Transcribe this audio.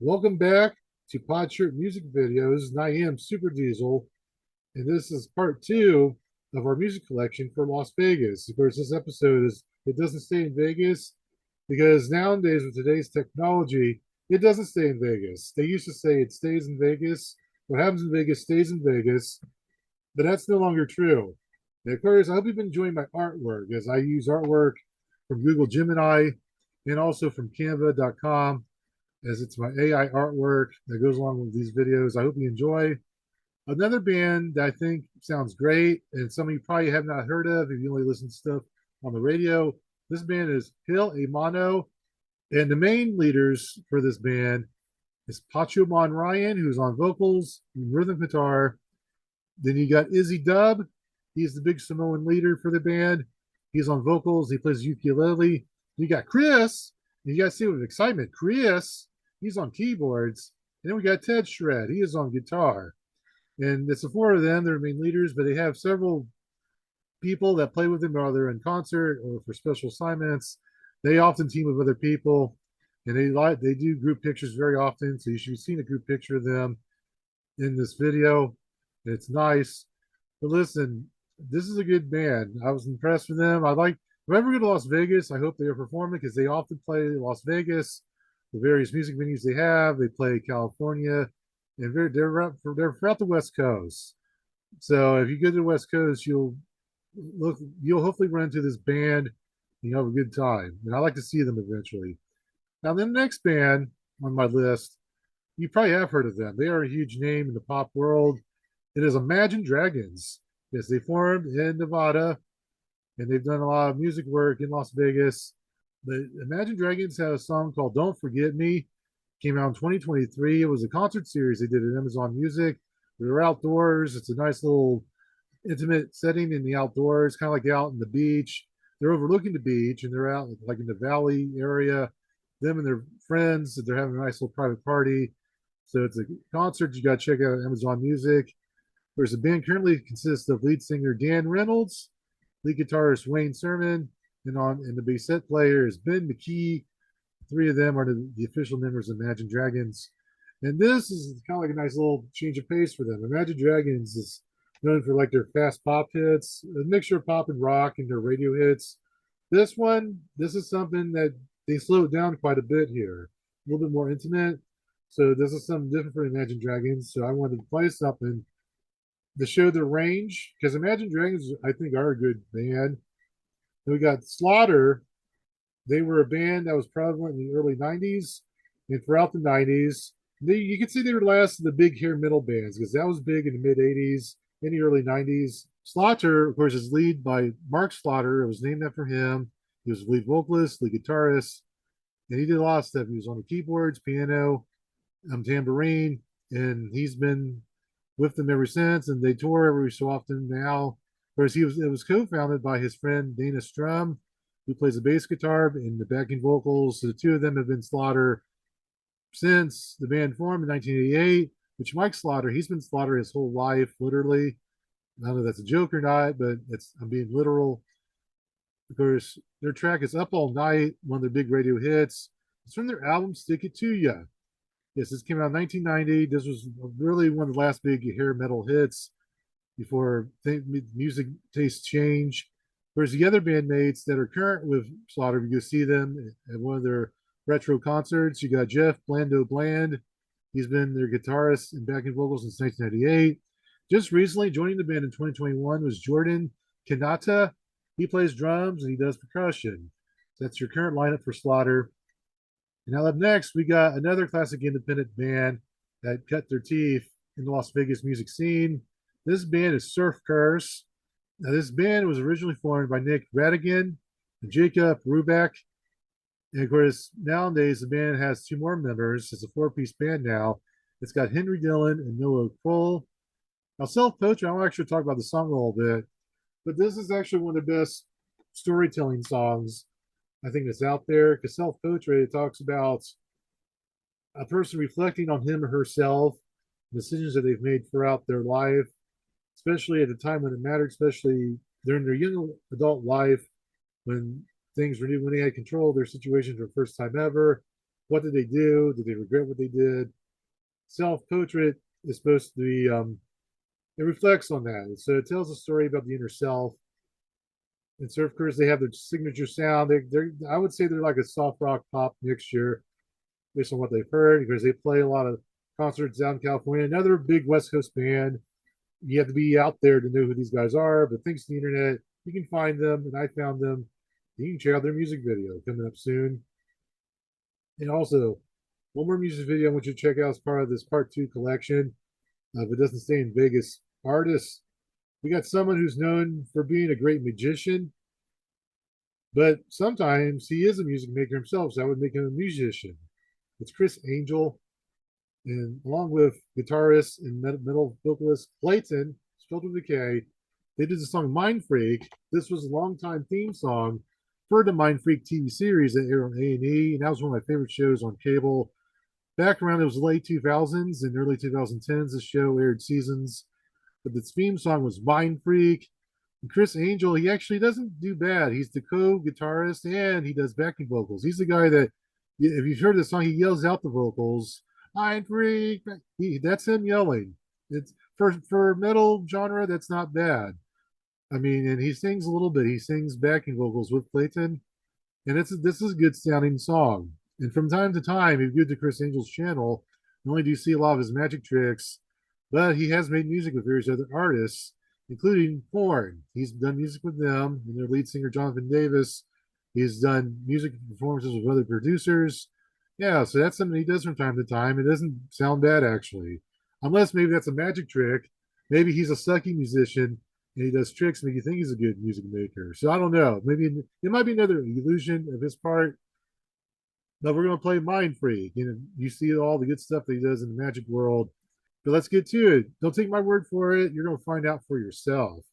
Welcome back to Podshirt Music Videos, and I am Super Diesel, and this is part two of our music collection for Las Vegas. Of course, this episode it doesn't stay in Vegas because nowadays with today's technology, it doesn't stay in Vegas. They used to say it stays in Vegas. What happens in Vegas stays in Vegas, but that's no longer true. And of course, I hope you've been enjoying my artwork as I use artwork from Google Gemini and also from Canva.com as it's my AI artwork that goes along with these videos. I hope you enjoy. Another band that I think sounds great, and some of you probably have not heard of if you only listen to stuff on the radio. This band is Hill A Mono, and the main leaders for this band is Pachumon Ryan, who's on vocals and rhythm guitar. Then you got Izzy Dub. He's the big Samoan leader for the band. He's on vocals. He plays ukulele. You got Chris. You got to see with excitement. Chris, he's on keyboards. And then we got Ted Shred. He is on guitar. And it's the four of them. They're main leaders, but they have several people that play with them, whether in concert or for special assignments. They often team with other people, and they do group pictures very often. So you should be seeing a group picture of them in this video. It's nice. But listen, this is a good band. I was impressed with them. I like if I ever go to Las Vegas, I hope they are performing because they often play Las Vegas, the various music venues they have. They play California, and they're throughout the West Coast. So if you go to the West Coast, you'll hopefully run into this band and you'll have a good time. And I like to see them eventually. Now the next band on my list, you probably have heard of them. They are a huge name in the pop world. It is Imagine Dragons. Yes, they formed in Nevada and they've done a lot of music work in Las Vegas. But Imagine Dragons had a song called Don't Forget Me. Came out in 2023. It was a concert series they did at Amazon Music. We were outdoors. It's a nice little intimate setting in the outdoors, kind of like out in the beach. They're overlooking the beach and they're out like in the valley area. Them and their friends, they're having a nice little private party. So it's a concert you got to check out Amazon Music. There's a band currently consists of lead singer Dan Reynolds, lead guitarist Wayne Sermon, and the bass set player is Ben McKee. Three of them are the official members of Imagine Dragons. And this is kind of like a nice little change of pace for them. Imagine Dragons is known for like their fast pop hits, a mixture of pop and rock and their radio hits. This is something that they slowed down quite a bit here, a little bit more intimate. So this is something different for Imagine Dragons. So I wanted to play something to show their range because Imagine Dragons, I think, are a good band. And we got Slaughter. They were a band that was prevalent in the early 90s and throughout the 90s. You can see they were the last of the big hair metal bands because that was big in the mid 80s, in the early 90s. Slaughter, of course, is lead by Mark Slaughter. It was named after him. He was lead vocalist, lead guitarist, and he did a lot of stuff. He was on the keyboards, piano, tambourine, and he's been with them ever since. And they tour every so often now. Of course, it was co-founded by his friend Dana Strum, who plays the bass guitar and the backing vocals. So the two of them have been Slaughter since the band formed in 1988. Which Mike Slaughter, he's been Slaughter his whole life, literally. I don't know if that's a joke or not, but I'm being literal. Of course, their track is Up All Night, one of their big radio hits. It's from their album Stick It To Ya. Yes, this came out in 1990. This was really one of the last big hair metal hits before music tastes change. Whereas the other bandmates that are current with Slaughter, you see them at one of their retro concerts. You got Jeff Blando Bland. He's been their guitarist and backing vocals since 1998. Just recently joining the band in 2021 was Jordan Kanata. He plays drums and he does percussion. So that's your current lineup for Slaughter. And now up next, we got another classic independent band that cut their teeth in the Las Vegas music scene. This band is Surf Curse. Now, this band was originally formed by Nick Radigan and Jacob Rubeck. And of course, nowadays the band has two more members. It's a four-piece band now. It's got Henry Dillon and Noah Kroll. Now, Self Poetry, I want to actually talk about the song a little bit, but this is actually one of the best storytelling songs I think that's out there because Self Poetry talks about a person reflecting on him or herself, decisions that they've made throughout their life, especially at the time when it mattered, especially during their young adult life when things were new, when they had control of their situation for the first time ever. What did they do? Did they regret what they did? Self-portrait is supposed to be it reflects on that. So it tells a story about the inner self. And Surf Curse, they have their signature sound. They're I would say they're like a soft rock pop mixture based on what they've heard because they play a lot of concerts down in California. Another big West Coast band. You have to be out there to know who these guys are, but thanks to the internet, you can find them, and I found them. You can check out their music video coming up soon. And also, one more music video I want you to check out as part of this part two collection of It Doesn't Stay in Vegas artists. We got someone who's known for being a great magician, but sometimes he is a music maker himself, so I would make him a musician. It's Criss Angel, and along with guitarist and metal vocalist Clayton, spelled with a K, they did the song Mind Freak. This was a longtime theme song for the Mind Freak TV series that aired on A&E, and that was one of my favorite shows on cable. Back around it was late 2000s and early 2010s, the show aired seasons, but the theme song was Mind Freak. And Criss Angel, he actually doesn't do bad. He's the co-guitarist and he does backing vocals. He's the guy that, if you've heard the song, he yells out the vocals. Mind Freak. That's him yelling. It's for metal genre. That's not bad. I mean, and he sings a little bit. He sings backing vocals with Clayton, and this is a good sounding song. And from time to time, if you go to Criss Angel's channel, not only do you see a lot of his magic tricks, but he has made music with various other artists, including Korn. He's done music with them and their lead singer Jonathan Davis. He's done music performances with other producers. Yeah, so that's something he does from time to time. It doesn't sound bad actually, unless maybe that's a magic trick. Maybe he's a sucky musician and he does tricks make you think he's a good music maker. So I don't know. Maybe it might be another illusion of his part. But we're gonna play Mind Freak. You see all the good stuff that he does in the magic world. But let's get to it. Don't take my word for it. You're gonna find out for yourself.